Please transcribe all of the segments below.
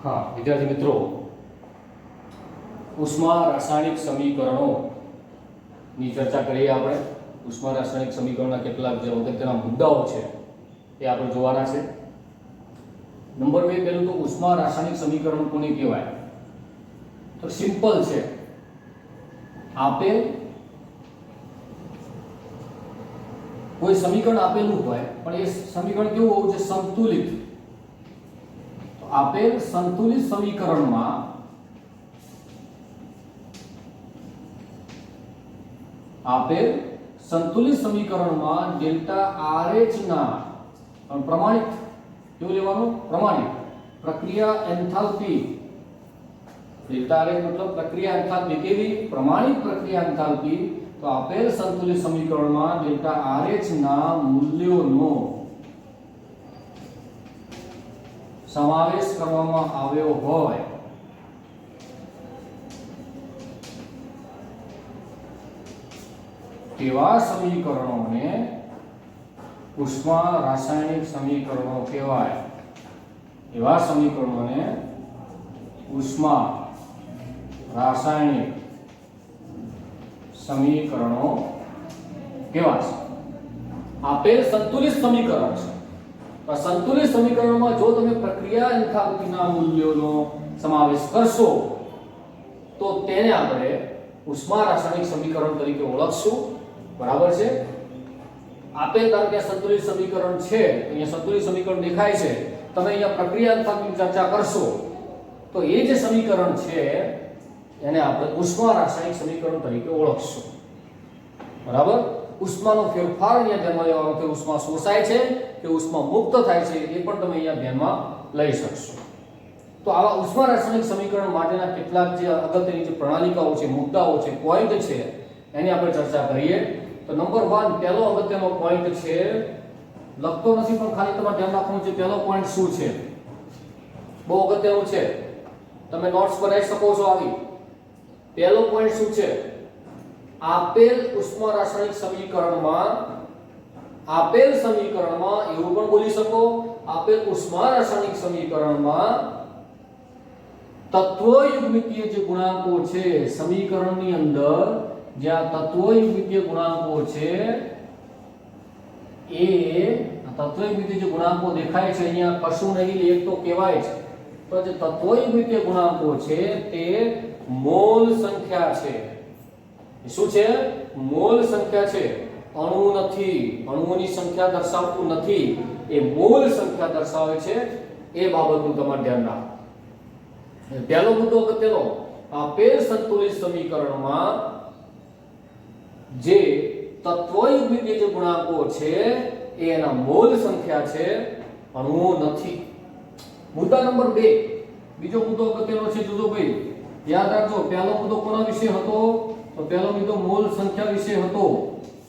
हाँ विद्यार्थी मित्रों, उष्मा रासायणिक समीकरणों ની ચર્ચા કરીએ આપણે। ઉષ્મા રાસાયણિક સમીકરણના કેટલાક જે અગત્યના મુદ્દાઓ છે એ આપણે જોવાના છે। નંબર 2, પહેલું તો ઉષ્મા રાસાયણિક સમીકરણ કોને કહેવાય? તો સિમ્પલ છે, આપેલ કોઈ સમીકરણ આપેલું હોય પણ એ સમીકરણ કેવું હોવું જોઈએ? સંતુલિત। તો આપેલ સંતુલિત સમીકરણમાં આપેલ સંતુલિત સમીકરણમાં ડેલ્ટા RH ના પ્રમાણિત કેવું લેવાનું? પ્રમાણિત પ્રક્રિયા એન્થાલ્પી। ડેલ્ટા RH मतलब પ્રક્રિયા એન્થાલ્પી કેવી? પ્રમાણિત પ્રક્રિયા એન્થાલ્પી। તો આપેલ સંતુલિત સમીકરણમાં ડેલ્ટા RH ના મૂલ્યોનો સમાવેશ કરવામાં આવ્યો હોય તેવા સમીકરણોને ઉષ્મા રાસાયણિક સમીકરણો કહેવાય। એવા સમીકરણોને ઉષ્મા રાસાયણિક સમીકરણો કહેવાય છે। આપેલ સંતુલિત સમીકરણ છે, તો સંતુલિત સમીકરણમાં જો તમે પ્રક્રિયા એન્થાલ્પીના મૂલ્યોનો સમાવેશ કરશો તો તેને આપણે ઉષ્મા રાસાયણિક સમીકરણ તરીકે ઓળખશું। બરાબર છે? આપેલ ધારો કે સંતુલિત સમીકરણ છે, અહીંયા સંતુલિત સમીકરણ દેખાય છે, તમે અહીંયા પ્રક્રિયા એન્થાલ્પીની ચર્ચા કરશો તો એ જે સમીકરણ છે એને આપણે ઉષ્મા રાસાયણિક સમીકરણ તરીકે ઓળખશું। બરાબર? ઉષ્માનો ફેરફાર અહીંયા ધ્યાનમાં લેવાનો કે ઉષ્મા શોષાય છે કે ઉષ્મા મુક્ત થાય છે એ પણ તમે અહીંયા ધ્યાનમાં લઈ શકશો। તો આવા ઉષ્મા રાસાયણિક સમીકરણ માટેના કેટલાક જે અગત્યની જે પ્રણાલિકાઓ છે, મુદ્દાઓ છે, પોઈન્ટ છે એની આપણે ચર્ચા કરીએ। તો નંબર 1 પહેલો અગત્યનો પોઈન્ટ છે, લખતો નથી પણ ખાલી તમારે ધ્યાન રાખવાનું છે પહેલો પોઈન્ટ શું છે, બહુ અગત્યનું છે, તમે નોટ્સ બનાવી શકો છો આવી। પહેલો પોઈન્ટ શું છે? આપેલ ઉષ્મા રાસાયણિક સમીકરણમાં એવું પણ બોલી શકો, આપેલ ઉષ્મા રાસાયણિક સમીકરણમાં તત્વયુગ્મિતીય જે ગુણાંકો છે સમીકરણની અંદર, જ્યાં તત્વયુગ્મિતીય ગુણાંકો છે એ તત્વયુગ્મિતીય જે ગુણાંકો દેખાય છે અહીંયા કશું નહીં, એક તો કહેવાય છે, તો જે તત્વયુગ્મિતીય ગુણાંકો છે તે મોલ સંખ્યા છે। શું છે? મોલ સંખ્યા છે, અણુ નથી, અણુઓની સંખ્યા દર્શાવતું નથી, એ મોલ સંખ્યા દર્શાવે છે। એ બાબતનું તમારે ધ્યાન રાખો। પહેલો મુદ્દો અગત્યનો, આપેલ સંતુલિત સમીકરણમાં જે તત્વયુગ્મિતીય જે ગુણાંકો છે એ એના મોલ સંખ્યા છે, અણુઓ નથી। મુદ્દા નંબર 2, બીજો મુદ્દો અગત્યનો છે જુદોભાઈ, યાદ રાખજો। પહેલો મુદ્દો કોના વિશે હતો? તો પહેલો મુદ્દો મોલ સંખ્યા વિશે હતો।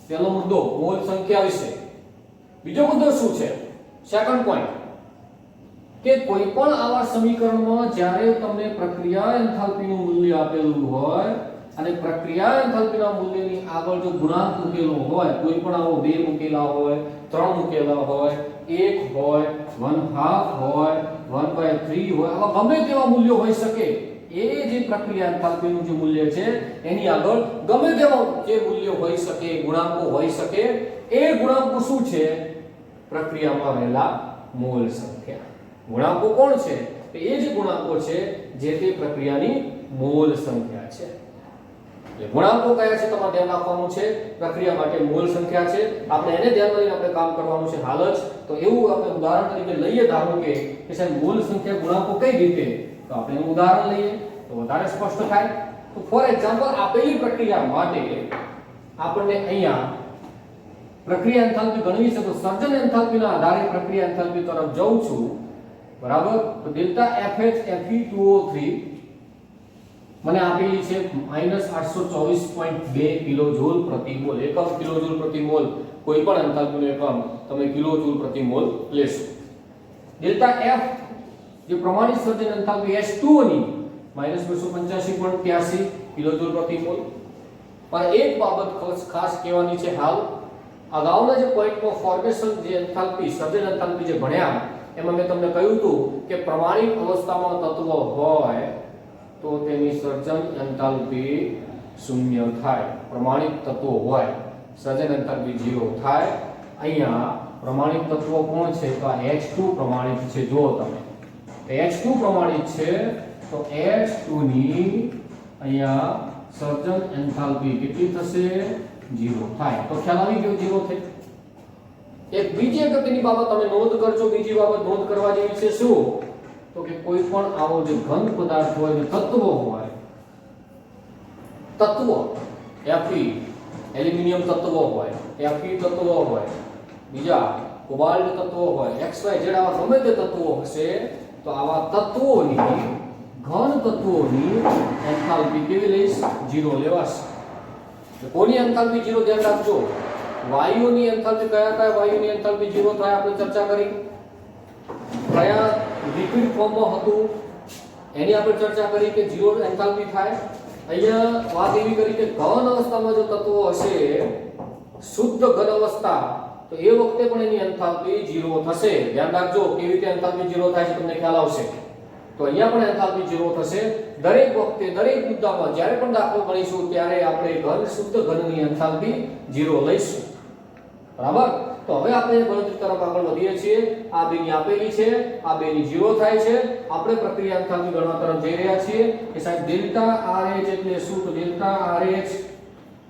પહેલો મુદ્દો મોલ સંખ્યા વિશે। બીજો મુદ્દો શું છે? સેકન્ડ પોઈન્ટ કે કોઈ પણ આવા સમીકરણમાં જ્યારે તમને પ્રક્રિયા એન્થાલ્પીનું મૂલ્ય આપેલું હોય અને પ્રક્રિયા એન્થાલ્પીના મૂલ્યની આગળ જો ગુણાંક મૂકેલો હોય, કોઈ પણ આવો 2 મૂકેલા હોય, 3 મૂકેલા હોય, 1 હોય, 1/2 હોય, 1/3 હોય, આવા ગમે તેવા મૂલ્યો હોઈ શકે, એ જે પ્રક્રિયા એન્થાલ્પીનું જે મૂલ્ય છે એની આગળ ગમે તેવા જે મૂલ્યો હોઈ શકે, ગુણાંકો હોઈ શકે, એ ગુણાંકો શું છે? પ્રક્રિયામાં રહેલા મોલ સંખ્યા। ગુણાંકો કોણ છે? તો એ જે ગુણાંકો છે જે તે પ્રક્રિયાની મોલ સંખ્યા છે। એટલે ગુણાંકો કયા છે તમારે ધ્યાન રાખવાનું છે, પ્રક્રિયા માટે મોલ સંખ્યા છે, આપણે એને ધ્યાનમાં લઈને આપણે કામ કરવાનું છે હાલ જ। તો એવું આપણે ઉદાહરણ તરીકે લઈએ, ધારો કે સાહેબ મોલ સંખ્યા ગુણાંકો કઈ રીતે, તો આપણે એનું ઉદાહરણ લઈએ તો વધારે સ્પષ્ટ થાય। તો ફોર એક્ઝામ્પલ આપેલી પ્રક્રિયા માટે આપણને અહીંયા પ્રક્રિયા એન્થાલ્પી ગણવી છે, તો સર્જન એન્થાલ્પીના આધારે પ્રક્રિયા એન્થાલ્પી તરફ જઉં છું। બરાબર? તો ડેલ્ટા FH Fe2O3 મને આપેલી છે -824.2 કિલોજૂલ પ્રતિ મોલ। એકમ કિલોજૂલ પ્રતિ મોલ, કોઈ પણ એન્થાલ્પીનો એકમ તમે કિલોજૂલ પ્રતિ મોલ લેશો। ડેલ્ટા F જે પ્રમાણિત સર્જન એન્થાલ્પી H2O ની -285.83 કિલોજૂલ પ્રતિ મોલ। પણ એક બાબત ખાસ કહેવાની છે, હાલ અગાઉના જે પોઈન્ટમાં ફોર્મેશન જે એન્થાલ્પી સર્જન એન્થાલ્પી જે ભણ્યા એમાં મેં તમને કહ્યું હતું કે પ્રમાણિત અવસ્થામાં તત્વ હોય તો તેની સર્જન એન્થાલ્પી શૂન્ય થાય. પ્રમાણિત તત્વો હોય સર્જન એન્થાલ્પી 0 થાય. અહીંયા પ્રમાણિત તત્વો કોણ છે? તો આ H2 પ્રમાણિત છે. જો તમે H2 પ્રમાણિત છે તો H2 ની અહીંયા સર્જન એન્થાલ્પી કેટલી થશે? 0 થાય. તો ખ્યાલ આવી ગયો 0 થઈ. એક બીજી અગત્યની બાબત તમે નોંધ કરજો. બીજી બાબત નોંધ કરવા જેવી છે શું? તો કે કોઈ પણ આવો જે ઘન પદાર્થ હોય ને તત્વો હોય, તત્વો Fe એલ્યુમિનિયમ તત્વો હોય, Fe તત્વો હોય, બીજા કોબાલ્ટ તત્વો હોય, XYZ આવા ગમે તે તત્વો હશે તો આવા તત્વોની ઘન તત્વોની એન્થાલ્પી કેવી લઈશ? 0 લેવાશે. તો કોની એન્થાલ્પી 0 ધ્યાન રાખજો. વાયુની એન્થાલ્પી કયા વાયુની એન્થાલ્પી 0 થાય આપણે ચર્ચા કરી. કયા લિક્વિડ ફોર્મમાં હતું એની આપણે ચર્ચા કરી કે 0 એન્થાલ્પી થાય. અહીંયા વાત એવી કરી કે ઘન અવસ્થામાં જો તત્વો હશે, શુદ્ધ ઘન અવસ્થા, તો એ વખતે પણ એની એન્થાલ્પી 0 થશે. ધ્યાન રાખજો કેવી રીતે એન્થાલ્પી 0 થાય છે તમને ખ્યાલ આવશે. તો અહીંયા પણ એન્થાલ્પી 0 થશે. દરેક વખતે દરેક મુદ્દામાં જ્યારે પણ દાખલો ગણીશું ત્યારે આપણે ઘન શુદ્ધ ઘનની એન્થાલ્પી 0 લઈશું. બરાબર? તો હવે આપણે ગણતરી તરફ આગળ વધીએ છીએ. આ બેની આપેલી છે, આ બેની 0 થાય છે. આપણે પ્રક્રિયા એન્થાલ્પી ગણવા તરફ જઈ રહ્યા છીએ કે સાહેબ ડેલ્ટા RH એટલે શું? તો ડેલ્ટા RH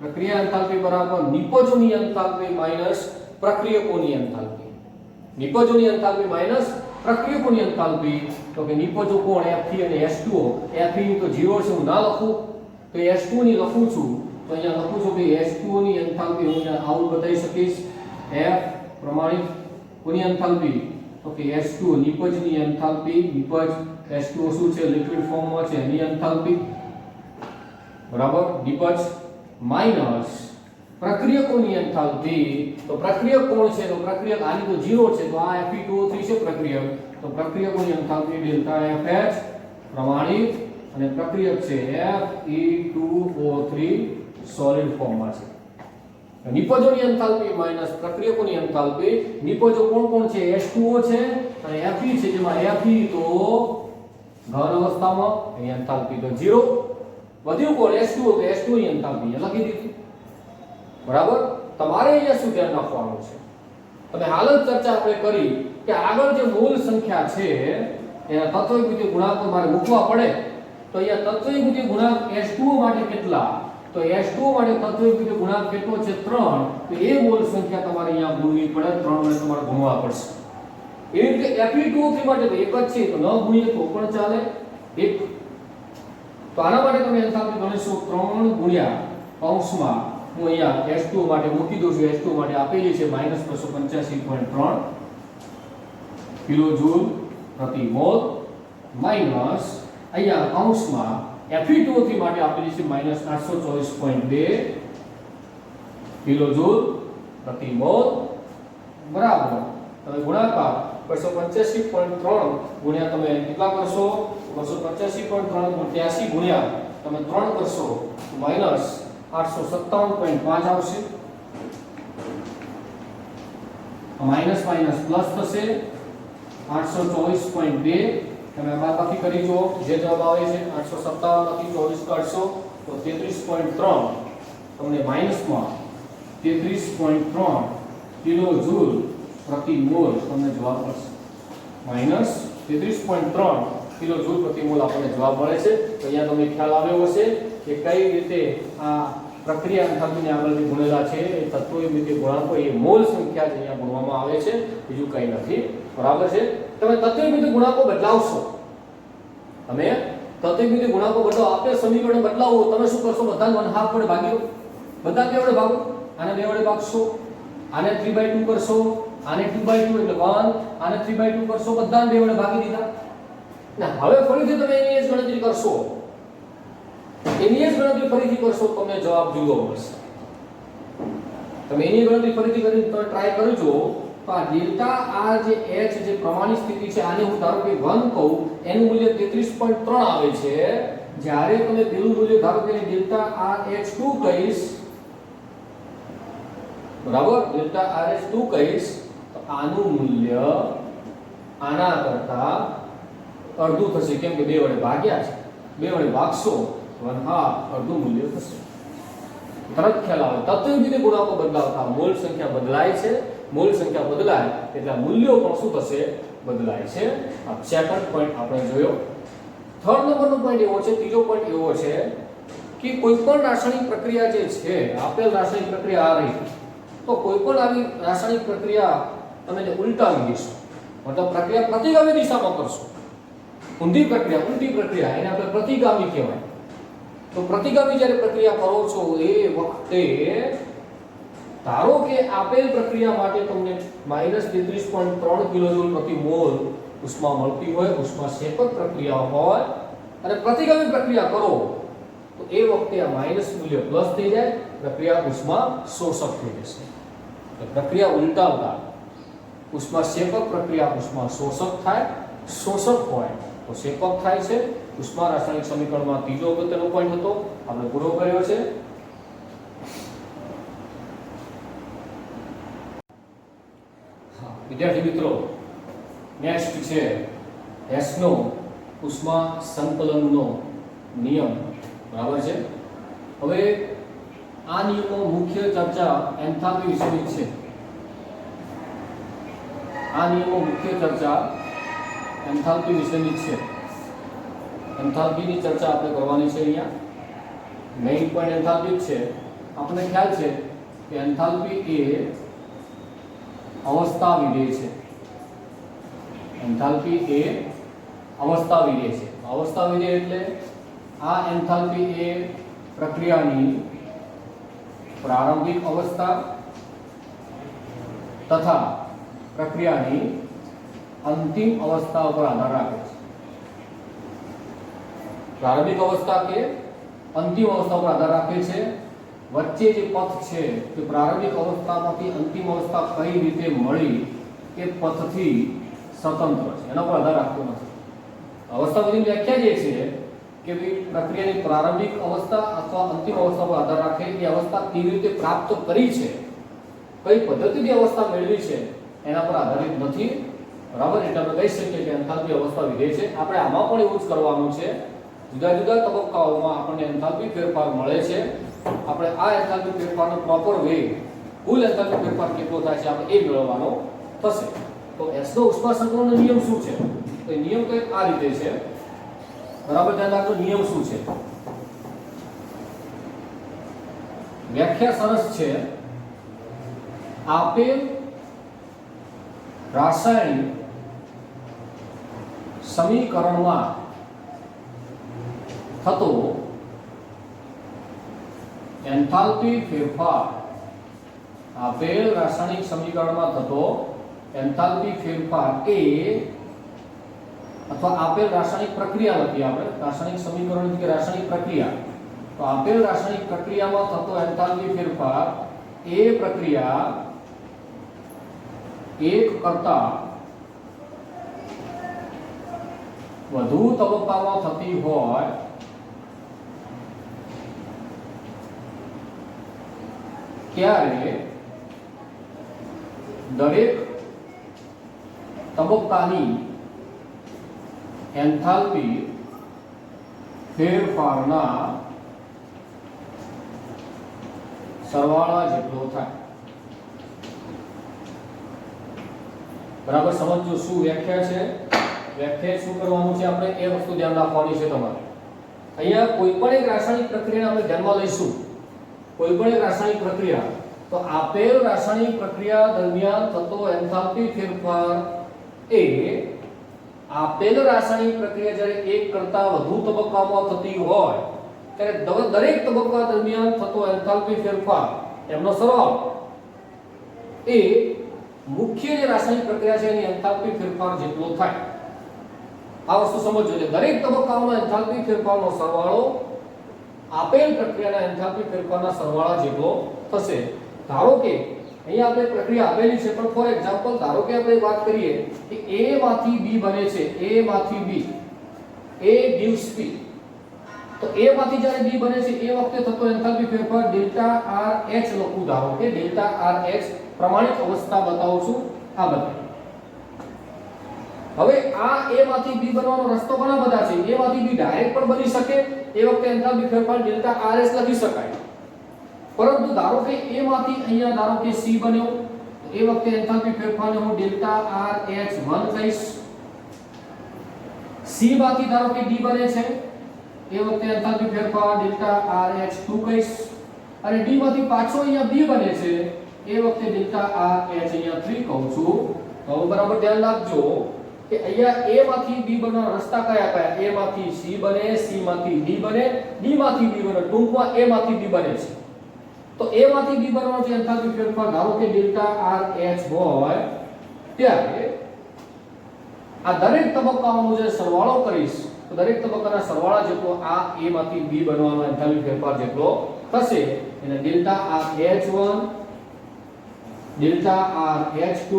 પ્રક્રિયા એન્થાલ્પી બરાબર નિપજોની એન્થાલ્પી માઈનસ પ્રક્રિયકોની એન્થાલ્પી. નિપજોની એન્થાલ્પી માઈનસ પ્રક્રિયકોની એન્થાલ્પી. તો કે નિપજો કોણ? Fe અને H2O. Fe ની તો 0 છે, હું ના લખું તો H2O ની લખું છું. તો અહીંયા લખું છું કે H2O ની એન્થાલ્પી હું અહીંયા આવું બતાવી શકીશ. F પ્રમાણિત કોની એન્થાલ્પી? તો કે H2O નિપજની એન્થાલ્પી. નિપજ H2O શું છે? લિક્વિડ ફોર્મમાં છે, એની એન્થાલ્પી. બરાબર? નિપજ માઈનસ પ્રક્રિયકોની એન્થાલ્પી. તો પ્રક્રિયક કોણ છે? તો પ્રક્રિયક આની તો 0 છે, તો આ Fe2O3 છે પ્રક્રિયક. તો પ્રક્રિયકોની એન્થાલ્પી ડેલ્ટા FH પ્રમાણિત અને પ્રક્રિયક છે Fe2O3 સોલિડ ફોર્મમાં છે. નિપજોની એન્થાલ્પી માઈનસ પ્રક્રિયકોની એન્થાલ્પી. નિપજો કોણ છે? H2O છે અને Fe છે, જેમાં Fe તો ઘન અવસ્થામાં, અહીં એન્થાલ્પી તો 0. વધ્યું કોણ? H2O. તો H2O ની એન્થાલ્પી અહીંયા લખી દીધી. બરાબર? તમારે અહીંયા શું ધ્યાન રાખવાનું છે? તમે હાલ જ ચર્ચા આપણે કરી કે આગળ જે મૂળ સંખ્યા છે એના તત્વવિધિ ગુણાંકો મારે મૂકવા પડે. તો અહીંયા તત્વવિધિ ગુણાંક H2O માટે કેટલા? તો H2O માટે તત્વવિધિ ગુણાંક કેટલો છે? 3. તો એ મૂળ સંખ્યા તમારે અહીંયા ગુણવી પડે. 3 વડે તમારે ગુણવા પડશે. એવી રીતે Fe2O3 માટે તો એક જ છે, તો ન ગુણીએ તો પણ ચાલે. 1. તો આના માટે તમે એન્થાલ્પી ગણીશો 3 ગુણ્યા કૌંસમાં હું અહીંયા H2O માટે મૂકી દઉં છું. H2O માટે આપેલી છે -285.3 કિલોજૂલ પ્રતિ મોલ માઈનસ અહીંયા કૌંસમાં Fe2O3 માટે આપેલી છે -824.2 કિલોજૂલ પ્રતિ મોલ. બરાબર? તમે ગુણાકાર 285.3 ગુણ્યા તમે કેટલા કરશો? 285.3 ગુણ્યા તમે 3 કરશો માઈનસ 857.5 આવશે. માઈનસ માઈનસ પ્લસ થશે 824.2. તમે બાદબાકી કરી જો જે જવાબ આવે છે 857 માંથી 24 કાઢશો તો 33.3 તમને માઈનસમાં 33.3 કિલોજૂલ પ્રતિ મોલ તમને જવાબ મળશે. માઈનસ 33.3 કિલોજૂલ પ્રતિ મોલ આપણને જવાબ મળે છે. તો અહીંયા તમને ખ્યાલ આવ્યો હશે કે કઈ રીતે આ પ્રક્રિયા એન્થાલ્પીને આગળ જે ગુણેલા છે એ તત્વવિધિ ગુણાંકો એ મોલ સંખ્યા જ અહીંયા ગુણવામાં આવે છે, બીજું કંઈ નથી. બરાબર છે? તમે તત્વવિધિ ગુણાંકો બદલાવશો, તમે તત્વવિધિ ગુણાંકો બદલાવો, આપણે સમીકરણ બદલાવો, તમે શું કરશો? બધાને 1/2 વડે ભાગી દો. બધા બે વડે ભાગો. આને 2 વડે ભાગશો, આને 3/2 કરશો, આને 2/2 એટલે 1, આને 3/2 કરશો, બધાને 2 વડે ભાગી દીધા. ના, હવે ફરીથી તમે એની જ ગણતરી કરશો. એની જ ગણતરી ફરીથી કરશો તમને જવાબ જુદો મળશે. તમે એની ગણતરી ફરીથી કરીને તમે ટ્રાય કરજો. તો આ ડેલ્ટા આર જે H જે પ્રમાણિત સ્થિતિ છે આને હું ધારો કે 1 કહું, એનું મૂલ્ય 33.3 આવે છે. જ્યારે તમે પેલું મૂલ્ય ધારો કે ડેલ્ટા આર H2 કહીશ, બરાબર? ડેલ્ટા આર H2 કહીશ તો આનું મૂલ્ય આના કરતા અડધું થશે, કેમ કે 2 વડે ભાગ્યા છે, 2 વડે ભાગશો 1/2 અડધું મૂલ્ય થશે. તરત ખ્યાલ આવે. તત્વ રીતે ગુણાંકો બદલાવતા મોલ સંખ્યા બદલાય છે, મોલ સંખ્યા બદલાય એટલે મૂલ્યો પણ શું થશે? બદલાય છે. આ સેકન્ડ પોઈન્ટ આપણે જોયો. થર્ડ નંબરનો પોઈન્ટ એવો છે, ત્રીજો પોઈન્ટ એવો છે કે કોઈ પણ રાસાયણિક પ્રક્રિયા જે છે, આપેલ રાસાયણિક પ્રક્રિયા આ રહી, તો કોઈ પણ આવી રાસાયણિક પ્રક્રિયા તમે જે ઉલટાવી દેશો, મતલબ પ્રક્રિયા પ્રતિગામી દિશામાં કરશો, ઊંધી પ્રક્રિયા, ઉલટી પ્રક્રિયા, એને આપણે પ્રતિગામી કહેવાય. તો પ્રતિગામી જ્યારે પ્રક્રિયા કરો છો એ વખતે ધારો કે આપેલ પ્રક્રિયા માટે તમને -33.3 કિલોજૂલ પ્રતિ મોલ ઉષ્મા મળતી હોય, ઉષ્માક્ષેપક પ્રક્રિયા હોય, અને પ્રતિગામી પ્રક્રિયા કરો તો એ વખતે આ માઈનસ મૂલ્ય પ્લસ થઈ જાય, પ્રક્રિયા ઉષ્મા શોષક થઈ જશે. તો પ્રક્રિયા ઉલટાવતા ઉષ્માક્ષેપક પ્રક્રિયા ઉષ્મા શોષક થાય, શોષક હોય તો શેપક થાય છે. ઉષ્મા રાસાયણિક સમીકરણમાં ત્રીજો અગત્યનો પોઈન્ટ હતો, આપણે પૂરો કર્યો છે. વિદ્યાર્થી મિત્રો, નેક્સ્ટ છે હેસનો ઉષ્મા સંકલનનો નિયમ. બરાબર છે. હવે આ નિયમો મુખ્ય ચર્ચા એન્થાલ્પી વિશેની છે. આ નિયમો મુખ્ય ચર્ચા એન્થાલ્પી વિશેની છે. એન્થાલ્પીની ચર્ચા આપણે કરવાની છે. અહીંયા મેઇન પોઈન્ટ એન્થાલ્પી છે. આપણને ખ્યાલ છે કે એન્થાલ્પી એ અવસ્થા વિધેય છે. એન્થાલ્પી એ અવસ્થા વિધેય છે. અવસ્થા વિધેય એટલે આ એન્થાલ્પી એ પ્રક્રિયાની પ્રારંભિક અવસ્થા તથા પ્રક્રિયાની અંતિમ અવસ્થા પર આધાર રાખે છે. પ્રારંભિક અવસ્થા કે અંતિમ અવસ્થા પર આધાર રાખે છે. વચ્ચે જે પથ છે તે પ્રારંભિક અવસ્થામાંથી અંતિમ અવસ્થા કઈ રીતે મળી એ પથથી સ્વતંત્ર છે, એના પર આધાર રાખતો નથી. અવસ્થા વિધિની વ્યાખ્યા જે છે કે પ્રક્રિયાની પ્રારંભિક અવસ્થા અથવા અંતિમ અવસ્થા પર આધાર રાખે, એ અવસ્થા કેવી રીતે પ્રાપ્ત કરી છે, કઈ પદ્ધતિથી અવસ્થા મેળવી છે એના પર આધારિત નથી. બરાબર. એટલે આપણે કહી શકીએ કે એન્થાલ્પી અવસ્થા વિધેય છે. આપણે આમાં પણ એવું જ કરવાનું છે. જુદા જુદા તબક્કાઓમાં આપણને એન્થાલ્પી ફેરફાર મળે છે. આપણે આ એન્થાલ્પી ફેરફારનો પ્રોપર વે, કુલ એન્થાલ્પી ફેરફાર કેટલો થાય છે આપણે એ મેળવવાનો થશે. તો S નો ઉષ્મા સંકલનનો નિયમ શું છે? તો નિયમ કંઈક આ રીતે છે. બરાબર. ધ્યાન રાખજો નિયમ શું છે. વ્યાખ્યા સરસ છે. આપેલ રાસાયણિક સમીકરણમાં થતો એન્થાલ્પી ફેરફાર, આપેલ રાસાયણિક સમીકરણમાં થતો એન્થાલ્પી ફેરફાર એ અથવા આપેલ રાસાયણિક પ્રક્રિયા લખીએ આપણે, રાસાયણિક સમીકરણ કે રાસાયણિક પ્રક્રિયા. તો આપેલ રાસાયણિક પ્રક્રિયામાં થતો એન્થાલ્પી ફેરફાર એ પ્રક્રિયા એક કરતા વધુ તબક્કામાં થતી હોય ત્યારે દરેક તબક્કાની એન્થાલ્પી ફેરફારના સરવાળા જેટલો થાય. બરાબર સમજો શું વ્યાખ્યા છે. વ્યાખ્યા શું કરવાનું છે આપણે એ વસ્તુ ધ્યાન રાખવાની છે તમારે. અહીંયા કોઈ પણ એક રાસાયણિક પ્રક્રિયાને આપણે ધ્યાનમાં લઈશું. કોઈ પણ એક રાસાયણિક પ્રક્રિયા, તો આપેલ રાસાયણિક પ્રક્રિયા દરમિયાન થતો એન્થાલ્પી ફેરફાર એ આપેલ રાસાયણિક પ્રક્રિયા જ્યારે એક કરતા વધુ તબક્કામાં થતી હોય ત્યારે દરેક તબક્કા દરમિયાન થતો એન્થાલ્પી ફેરફાર એમનો સરવાળો એ મુખ્ય જે રાસાયણિક પ્રક્રિયા છે એની એન્થાલ્પી ફેરફાર જેટલો થાય. આ વસ્તુ સમજજો કે દરેક તબક્કામાં એન્થાલ્પી ફેરફારનો સરવાળો આપેલ પ્રક્રિયાના એન્થાલ્પી ફેરફારના સરવાળા જેટલો થશે. ધારો કે અહીંયા આપણે પ્રક્રિયા આપેલી છે, પણ ફોર એક્ઝામ્પલ ધારો કે આપણે વાત કરીએ કે A માંથી B બને છે, A માંથી B, A gives B. તો A માંથી જ્યારે B બને છે એ વખતે થતો એન્થાલ્પી ફેરફાર ડેલ્ટા RH લખું. ધારો કે ડેલ્ટા RH પ્રમાણિત અવસ્થા બતાવું છું આ બધી. હવે આ A માંથી B બનવાનો રસ્તો ઘણા બધા છે. A માંથી B ડાયરેક્ટ પણ બની શકે. એ વખતે એન્થાલ્પી ફેરફાર ડેલ્ટા RS લખી શકાય. પરંતુ ધારો કે A માંથી અહીંયા ધારો કે C બન્યો, તો એ વખતે એન્થાલ્પી ફેરફારને હું ડેલ્ટા RH1 કહીશ. C માંથી ધારો કે D બને છે, એ વખતે એન્થાલ્પી ફેરફાર ડેલ્ટા RH2 કહીશ. અને D માંથી પાછો અહીંયા B બને છે, એ વખતે ડેલ્ટા RH અહીંયા 3 કહું છું. તો બરાબર ધ્યાન રાખજો કે અહીંયા A માંથી B બનવાના રસ્તા કયા કયા? A માંથી C બને, C માંથી D બને, D માંથી B બને, ટૂંકમાં A માંથી B બને છે. તો A માંથી B બનવાનો જે એન્થાલ્પી ફેરફાર ધારો કે ડેલ્ટા RH હોય, ત્યારે આ દરેક તબક્કાઓનો જે સરવાળો કરીશ, તો દરેક તબક્કાના સરવાળા જેટલો આ A માંથી B બનવાનો એન્થાલ્પી ફેરફાર જેટલો થશે. એને delta RH1, delta RH2,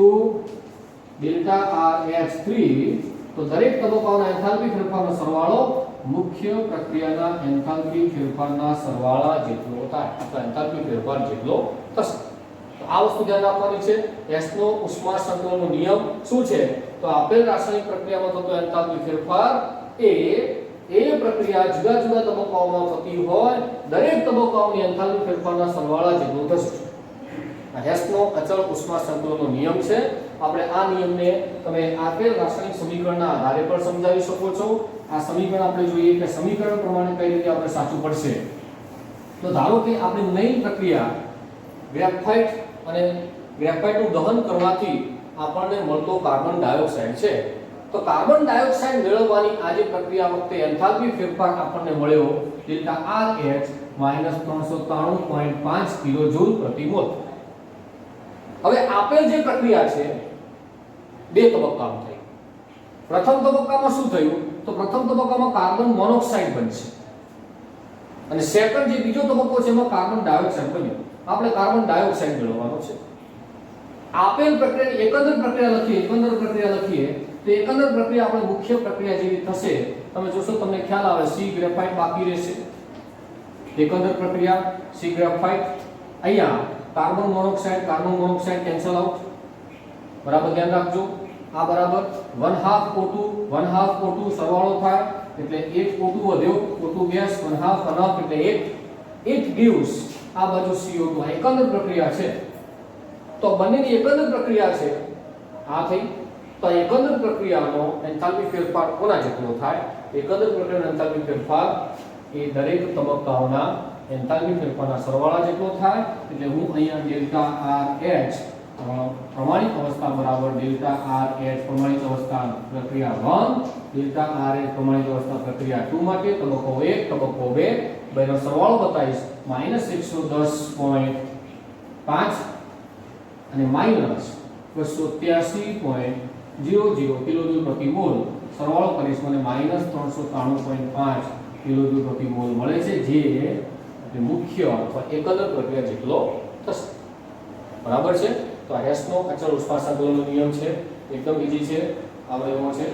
delta RH3, તો દરેક તબક્કાઓના એન્થાલ્પી ફેરફારનો સરવાળો મુખ્ય પ્રક્રિયાના એન્થાલ્પી ફેરફારના સરવાળા જેટલો થાય, અથવા એન્થાલ્પી ફેરફાર જેટલો થશે. તો આ વસ્તુ ધ્યાન રાખવાની છે. S નો ઉષ્મા સંકલનનો નિયમ શું છે? તો આપેલ રાસાયણિક પ્રક્રિયામાં થતો એન્થાલ્પી ફેરફાર એ પ્રક્રિયા જુદા જુદા તબક્કાઓમાં થતી હોય, દરેક તબક્કાઓની એન્થાલ્પી ફેરફારના સરવાળા જેટલો થશે. આ S નો અચળ ઉષ્મા સંકલનનો નિયમ છે. આપણે આ નિયમને તમે આપેલ રાસાયણિક સમીકરણના આધારે પર સમજાવી શકો છો. આ સમીકરણ આપણે જોઈએ કે સમીકરણ પ્રમાણે કઈ રીતે આપણે સાચું પડશે. તો ધારો કે આપણી મેઇન પ્રક્રિયા ગ્રેફાઇટ અને ગ્રેફાઇટનું દહન કરવાથી આપણને મળતો કાર્બન ડાયોક્સાઇડ છે. તો કાર્બન ડાયોક્સાઇડ મેળવવાની આ જે પ્રક્રિયા વખતે એન્થાલ્પી ફેરફાર આપણને મળ્યો ડેલ્ટા RH -393.5 કિલોજૂલ પ્રતિ મોલ. હવે આપેલ જે પ્રક્રિયા છે બે તબક્કામાં થઈ. પ્રથમ તબક્કામાં શું થયું? તો પ્રથમ તબક્કામાં કાર્બન મોનોક્સાઇડ બનશે, અને સેકન્ડ જે બીજો તબક્કો છે એમાં કાર્બન ડાયોક્સાઇડ બન્યો. આપણે કાર્બન ડાયોક્સાઇડ મેળવવાનો છે. આપેલ પ્રક્રિયાની એકંદર પ્રક્રિયા લખીએ તો એકંદર પ્રક્રિયા આપણે મુખ્ય પ્રક્રિયા જેવી થશે. તમે જોશો તમને ખ્યાલ આવે, C ગ્રેફાઇટ બાકી રહેશે. એકંદર પ્રક્રિયા C ગ્રેફાઇટ, અહીંયા કાર્બન મોનોક્સાઇડ કેન્સલ આઉટ. બરાબર ધ્યાન રાખજો. આ બરાબર 1/2 O2 સરવાળો થાય એટલે 1 O2 વધ્યો, O2 ગેસ 1/2 enough એટલે 1. it gives આ બાજુ CO2. આ એકંદર પ્રક્રિયા છે. તો બંનેની એકંદર પ્રક્રિયા છે આ થઈ. તો આ એકંદર પ્રક્રિયાનો એન્થાલ્પી ફેરફાર કોના જેટલો થાય? એકંદર પ્રક્રિયાનો એન્થાલ્પી ફેરફાર એ દરેક તબક્કાઓના એન્થાલ્પી ફેરફારના સરવાળા જેટલો થાય. એટલે હું અહીંયા ડેલ્ટા RH પ્રમાણિત અવસ્થા બરાબર ડેલ્ટા RH પ્રમાણિત અવસ્થા પ્રક્રિયા 1, ડેલ્ટા RH પ્રમાણિત અવસ્થા પ્રક્રિયા 2 માટે તબક્કો 1, તબક્કો 2 બેનો સરવાળો બતાવીશ -110.5 અને -283.00 કિલોજૂલ પ્રતિ મોલ. સરવાળો કરીશ મને -393.5 કિલોજૂલ પ્રતિ મોલ મળે છે, જે મુખ્ય અથવા એકંદર પ્રક્રિયા જેટલો થશે. બરાબર છે. તો આ S નો અચળ ઉષ્મા સંકલનનો નિયમ છે, એકદમ ઈઝી છે. આપણે એવો છે